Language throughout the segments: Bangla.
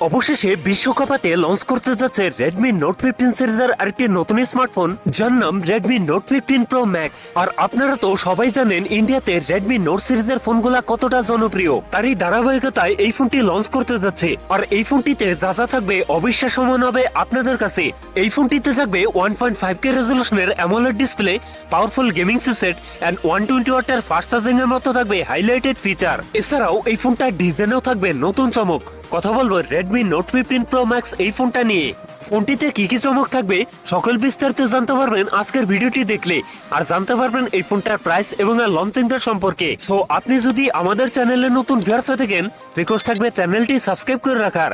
অবশেষে বিশ্বকাপাতে লঞ্চ করতে যাচ্ছে রেডমি নোট 15 সিরিজের আরেকটি নতুন স্মার্টফোন, যার নাম রেডমি নোট 15 প্রো ম্যাক্স। আর আপনারা তো সবাই জানেন ইন্ডিয়াতে রেডমি নোট সিরিজের ফোনগুলা কতটা জনপ্রিয়। তারই ধারাবাহিকতায় এই ফোনটি লঞ্চ করতে যাচ্ছে। আর এই ফোনটিতে যা যা থাকবে অবিশ্বাস্য মনে হবে আপনাদের কাছে। এই ফোনটিতে থাকবে 1.5K রেজলিউশনের AMOLED display, powerful gaming system and 120 ওয়াটের ফাস্ট চার্জিং এর মতো থাকবে হাইলাইটেড ফিচার। এছাড়াও এই ফোনটার ডিজাইনেও থাকবে নতুন চমক। কথা বলবো রেডমি নোট 15 প্রো ম্যাক্স এই ফোনটা নিয়ে। ফোনটিতে কি কি চমক থাকবে সকল বিস্তারিত জানতে পারবেন আজকের ভিডিওটি দেখলে। আর জানতে পারবেন এই ফোনটার প্রাইস এবং লঞ্চিংটা সম্পর্কে। সো আপনি যদি আমাদের চ্যানেলে নতুন ভিউয়ার্স হয়ে থাকেন, রিকোয়েস্ট থাকবে চ্যানেলটি সাবস্ক্রাইব করে রাখার।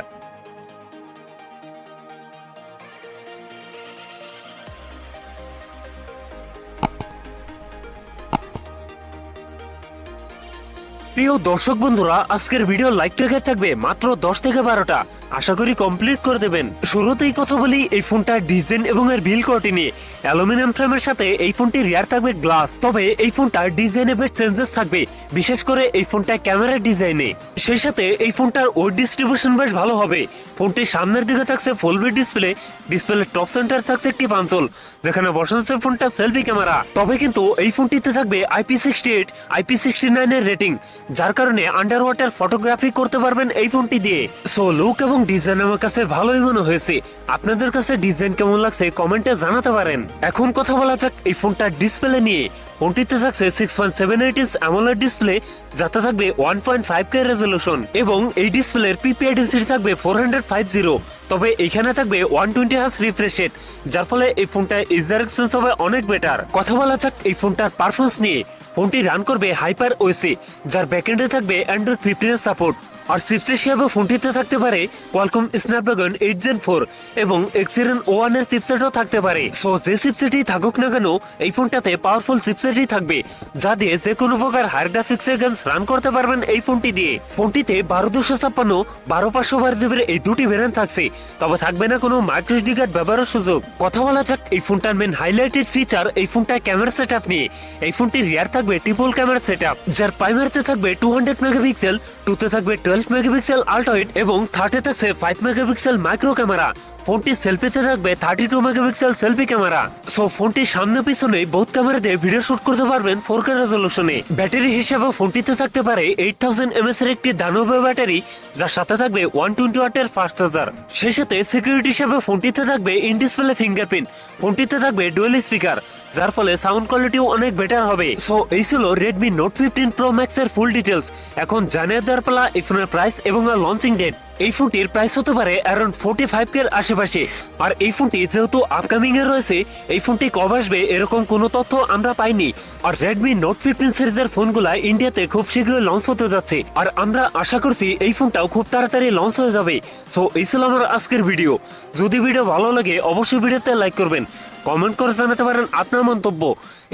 প্রিয় দর্শক বন্ধুরা, আজকের ভিডিও লাইক রেখে থাকবে মাত্র 10 থেকে 12টা। আশা করি কমপ্লিট করে দেবেন। শুরুতেই কথা বলি এই ফোনটার ডিজাইন এবং এর বিল কোয়ালিটি নিয়ে। অ্যালুমিনিয়াম ফ্রেমের সাথে এই ফোনটি রিয়ার থাকবে গ্লাস। তবে এই ফোনটার ডিজাইনে বেশ চেঞ্জেস থাকবে, বিশেষ করে এই ফোনটা ক্যামেরার ডিজাইনে। সেই সাথে এই ফোনটার ওয়েট ডিস্ট্রিবিউশন বেশ ভালো হবে। ফোনটির সামনের দিকে থাকছে ফুল ভিড ডিসপ্লে, ডিসপ্লের টপ সেন্টার থাকছে একটি পাঞ্চল, যেখানে বসানো ফোনটা সেলফি ক্যামেরা। তবে কিন্তু এই ফোনটিতে থাকবে IP68, IP69 এর রেটিং, যার কারণে আন্ডার ওয়াটার ফটোগ্রাফি করতে পারবেন এই ফোনটি দিয়ে। সো লুক এবং ডিজাইন আমার কাছে ভালোই মনে হয়েছে। আপনাদের কাছে ডিজাইন কেমন লাগছে কমেন্টে জানাতে পারেন। এখন কথা বলা যাক এই ফোনটার ডিসপ্লে নিয়ে। ফোনটিতে থাকছে 6.78 ইঞ্চ অ্যামোলেড ডিসপ্লে, যাতে থাকবে 1.5K রেজলিউশন এবং এই ডিসপ্লের পিপিআই ডেনসিটি থাকবে 450। তবে এখানে থাকবে 120 হার্জ রিফ্রেশ রেট, যার ফলে এই ফোনটা ইউজার এক্সপিরিয়েন্স হবে অনেক বেটার। কথা বলা যাক এই ফোনটার পারফরম্যান্স নিয়ে। ফোনটি রান করবে হাইপার ওএসএ, যার ব্যাকএন্ডে থাকবে অ্যান্ড্রয়েড 15 এর সাপোর্ট। আর চিপসেট হিসেবে ফোনটিতে থাকতে পারে কোয়ালকম স্ন্যাপড্রাগন 8 Gen 4 এবং Exynon O1 এর চিপসেটও থাকতে পারে। সো যে চিপসেটই থাকুক না কেন, এই ফোনটাতে পাওয়ারফুল চিপসেটই থাকবে, যা দিয়ে যে কোনো প্রকার হায়ার গ্রাফিক্সের গেমস রান করতে পারবেন এই ফোনটি দিয়ে। ফোনটিতে 12256, 12512GB এই দুটি ভেরিয়েন্ট থাকছে। তবে থাকবে না কোনো মাইক্রো এসডি কার্ড ব্যবহারের সুযোগ। কথা বলা যাক এই ফোনটার মেন হাইলাইটেড ফিচার এই ফোনটার ক্যামেরা সেটআপ নিয়ে। এই ফোনটির রিয়ার থাকবে ট্রিপল ক্যামেরা সেটআপ, যার প্রাইমারিতে থাকবে 200 মেগাপিক্সেল, টুতে থাকবে 12 মেগাপিক্সেল আল্ট্রা ওয়াইড এবং থার্ডে থাকছে 5 মেগাপিক্সেল মাইক্রো ক্যামেরা। ফোনটি সেলফিতে থাকবে 32 মেগাপিক্সেল সেলফি ক্যামেরা। সো ফোনটির সামনে পিছনে বোথ ক্যামেরা দিয়ে ভিডিও শুট করতে পারবেন 4K রেজলিউশনে। ব্যাটারি হিসেবে ফোনটিতে থাকতে পারে 8000 mAh এর একটি দানবীয় ব্যাটারি, যার সাথে থাকবে 120 ওয়াটের ফাস্ট চার্জার। সেই সাথে সিকিউরিটি হিসেবে ফোনটিতে থাকবে ইন ডিসপ্লে ফিঙ্গারপ্রিন্ট। ফোনটিতে থাকবে ডুয়েল স্পিকার, যার ফলে সাউন্ড কোয়ালিটিও অনেক বেটার হবে। সো এই ছিল রেডমি নোট 15 প্রো ম্যাক্স এর ফুল ডিটেলস। এখন জানিয়ে দেওয়ার পালা এই ফোনের প্রাইস এবং লঞ্চিং ডেট। এই ফোনটির প্রাইস হতে পারে অ্যারাউন্ড 45K এর আশেপাশে। আর এই ফোনটি যেহেতু আপকামিং এ রয়েছে, এই ফোনটি কবে আসবে এরকম কোনো তথ্য আমরা পাইনি। আর রেডমি নোট 15 সিরিজের ফোনগুলা ইন্ডিয়াতে খুব শীঘ্রই লঞ্চ হতে যাচ্ছে, আর আমরা আশা করছি এই ফোনটাও খুব তাড়াতাড়ি লঞ্চ হয়ে যাবে। সো এই ছিল আমার আজকের ভিডিও। যদি ভিডিও ভালো লাগে অবশ্যই ভিডিওতে লাইক করবেন, কমেন্ট করে জানাতে পারেন আপনার মন্তব্য।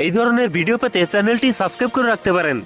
এই ধরনের ভিডিও পেতে চ্যানেলটি সাবস্ক্রাইব করে রাখতে পারেন।